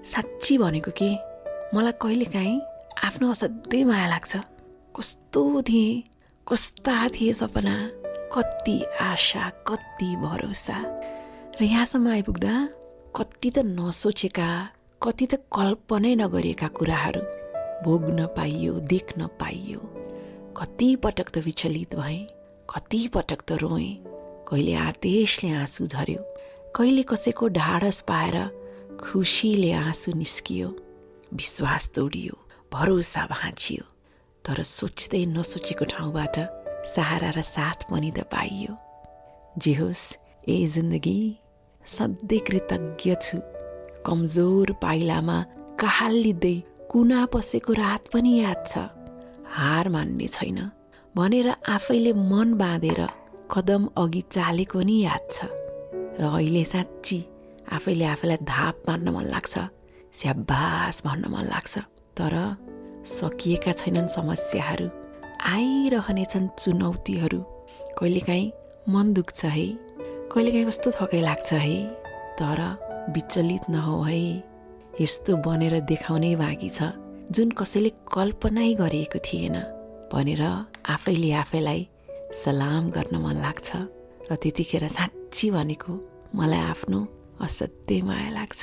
साँच्ची भनेको के मलाई कहिलेकाहीँ आफ्नो असाध्यै माया लाग्छ। कस्तो थिएँ, कस्ता थिए सपना, कति आशा, कति भरोसा, र यहाँसम्म आइपुग्दा कति त नसोचेका, कति त कल्पनै नगरिएका कुराहरू भोग्न पाइयो, देख्न पाइयो। कति पटक त विचलित भएँ, कति पटक त रोएँ, कहिले आदेशले आँसु झर्यो, कहिले कसैको ढाडस पाएर खुसीले आँसु निस्कियो, विश्वास तोडियो, भरोसा भाँचियो। तर सोच्दै नसोचेको ठाउँबाट सहारा र साथ पनि त पाइयो। जे होस्, ए जिन्दगी सधैँ कृतज्ञ छु। कमजोर पाइलामा कहालिँदै कुना पसेको रात पनि याद छ। हार मान्ने छैन भनेर आफैले मन बाँधेर कदम अघि चालेको नि याद छ। र अहिले साँच्ची आफैले आफैलाई धाप मान्न मन लाग्छ, स्याबास भन्न मन लाग्छ। तर सकिएका छैनन् समस्याहरू, आइरहनेछन् चुनौतीहरू। कहिलेकाहीँ मन दुख्छ है, कहिलेकाहीँ कस्तो थकाइ लाग्छ है। तर विचलित नहौ है, यस्तो बनेर देखाउनै बाँकी छ जुन कसैले कल्पनै गरिएको थिएन भनेर आफैले आफैलाई सलाम गर्न मन लाग्छ। र त्यतिखेर साँच्ची भनेको मलाई आफ्नो असाध्यै माया लाग्छ।